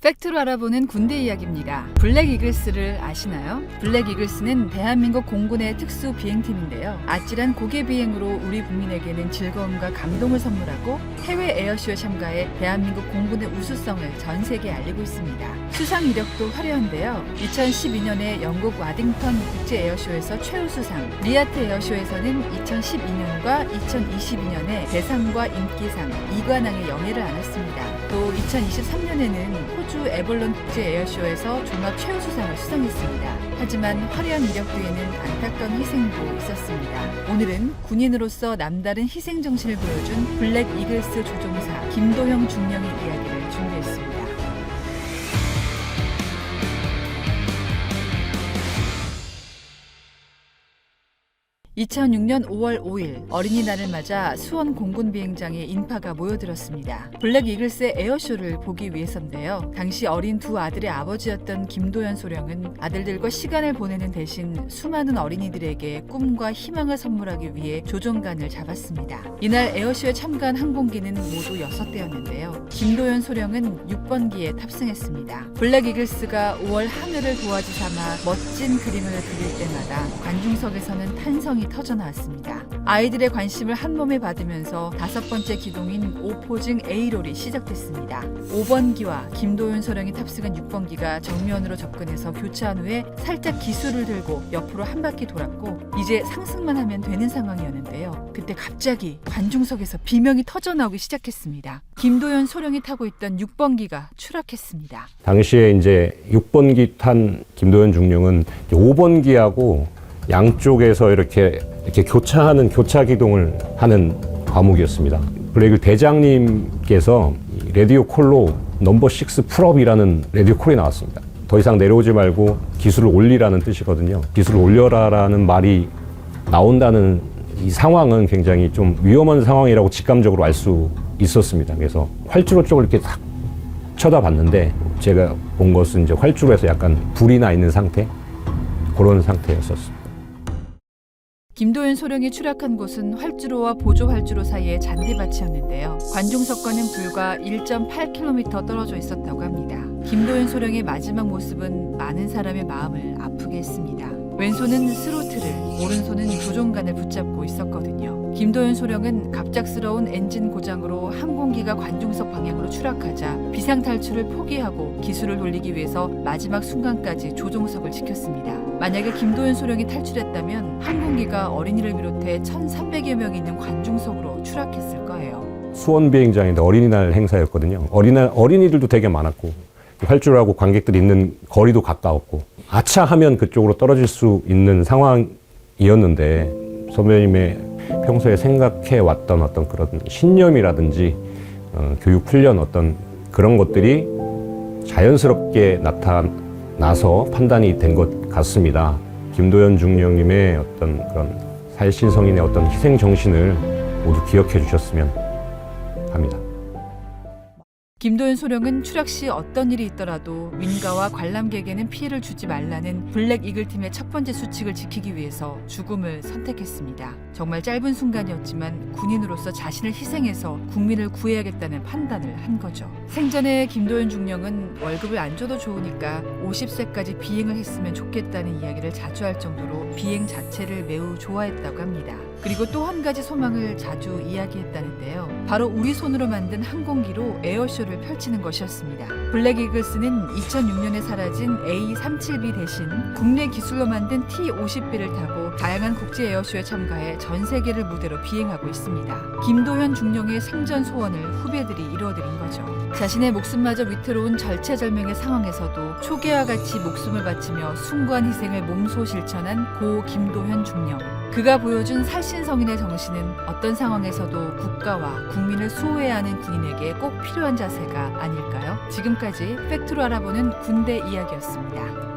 팩트로 알아보는 군대 이야기입니다. 블랙 이글스를 아시나요? 블랙 이글스는 대한민국 공군의 특수 비행팀인데요. 아찔한 고개 비행으로 우리 국민에게는 즐거움과 감동을 선물하고 해외 에어쇼에 참가해 대한민국 공군의 우수성을 전 세계에 알리고 있습니다. 수상 이력도 화려한데요. 2012년에 영국 와딩턴 국제 에어쇼에서 최우수상, 리아트 에어쇼에서는 2012년과 2022년에 대상과 인기상, 이관왕의 영예를 안았습니다. 또 2023년에는 호주 에벌론 국제 에어쇼에서 종합 최우수상을 수상했습니다. 하지만 화려한 이력 뒤에는 안타까운 희생도 있었습니다. 오늘은 군인으로서 남다른 희생 정신을 보여준 블랙 이글스 조종사 김도형 중령의 이야기를 준비했습니다. 2006년 5월 5일 어린이날을 맞아 수원 공군 비행장에 인파가 모여들었습니다. 블랙 이글스의 에어쇼를 보기 위해서인데요. 당시 어린 두 아들의 아버지였던 김도현 소령은 아들들과 시간을 보내는 대신 수많은 어린이들에게 꿈과 희망을 선물하기 위해 조종관을 잡았습니다. 이날 에어쇼에 참가한 항공기는 모두 6대였는데요. 김도현 소령은 6번기에 탑승했습니다. 블랙 이글스가 5월 하늘을 도화지 삼아 멋진 그림을 그릴 때마다 관중석에서는 탄성이 터져나왔습니다. 아이들의 관심을 한몸에 받으면서 5번째 기동인 오포징 A롤이 시작됐습니다. 5번기와 김도윤 소령이 탑승한 6번기가 정면으로 접근해서 교차한 후에 살짝 기술을 들고 옆으로 한 바퀴 돌았고 이제 상승만 하면 되는 상황이었는데요. 그때 갑자기 관중석에서 비명이 터져나오기 시작했습니다. 김도윤 소령이 타고 있던 6번기가 추락했습니다. 당시에 이제 6번기 탄 김도현 중령은 5번기하고 양쪽에서 이렇게 교차하는 교차 기동을 하는 과목이었습니다. 블랙 대장님께서 라디오 콜로 넘버 6 풀업이라는 라디오 콜이 나왔습니다. 더 이상 내려오지 말고 기술을 올리라는 뜻이거든요. 기술을 올려라라는 말이 나온다는 이 상황은 굉장히 좀 위험한 상황이라고 직감적으로 알 수 있었습니다. 그래서 활주로 쪽을 이렇게 딱 쳐다봤는데 제가 본 것은 이제 활주로에서 약간 불이 나 있는 상태, 그런 상태였었습니다. 김도현 소령이 추락한 곳은 활주로와 보조 활주로 사이의 잔디밭이었는데요. 관중석과는 불과 1.8km 떨어져 있었다고 합니다. 김도현 소령의 마지막 모습은 많은 사람의 마음을 아프게 했습니다. 왼손은 스로틀을, 오른손은 조종관을 붙잡고 있었거든요. 김도현 소령은 갑작스러운 엔진 고장으로 항공기가 관중석 방향으로 추락하자 비상탈출을 포기하고 기술을 돌리기 위해서 마지막 순간까지 조종석을 지켰습니다. 만약에 김도현 소령이 탈출했다면 항공기가 어린이를 비롯해 1,300여 명이 있는 관중석으로 추락했을 거예요. 수원 비행장인데 어린이날 행사였거든요. 어린이들도 되게 많았고 활주로하고 관객들이 있는 거리도 가까웠고 아차하면 그쪽으로 떨어질 수 있는 상황이었는데 선배님의 평소에 생각해 왔던 어떤 그런 신념이라든지 교육 훈련 어떤 그런 것들이 자연스럽게 나타나서 판단이 된 것 같습니다. 김도현 중령님의 어떤 그런 살신성인의 어떤 희생 정신을 모두 기억해 주셨으면 합니다. 김도현 소령은 추락 시 어떤 일이 있더라도 민가와 관람객에는 피해를 주지 말라는 블랙 이글 팀의 첫 번째 수칙을 지키기 위해서 죽음을 선택했습니다. 정말 짧은 순간이었지만 군인으로서 자신을 희생해서 국민을 구해야겠다는 판단을 한 거죠. 생전에 김도현 중령은 월급을 안 줘도 좋으니까 50세까지 비행을 했으면 좋겠다는 이야기를 자주 할 정도로 비행 자체를 매우 좋아했다고 합니다. 그리고 또 한 가지 소망을 자주 이야기했다는데요. 바로 우리 손으로 만든 항공기로 에어쇼를 펼치는 것이었습니다. 블랙 이글스는 2006년에 사라진 A-37B 대신 국내 기술로 만든 T-50B를 타고 다양한 국제 에어쇼에 참가해 전 세계를 무대로 비행하고 있습니다. 김도현 중령의 생전 소원을 후배들이 이루어드린 거죠. 자신의 목숨마저 위태로운 절체절명의 상황에서도 초계와 같이 목숨을 바치며 숭고한 희생을 몸소 실천한 고 김도현 중령. 그가 보여준 살신성인의 정신은 어떤 상황에서도 국가와 국민을 수호해야 하는 군인에게 꼭 필요한 자세가 아닐까요? 지금까지 팩트로 알아보는 군대 이야기였습니다.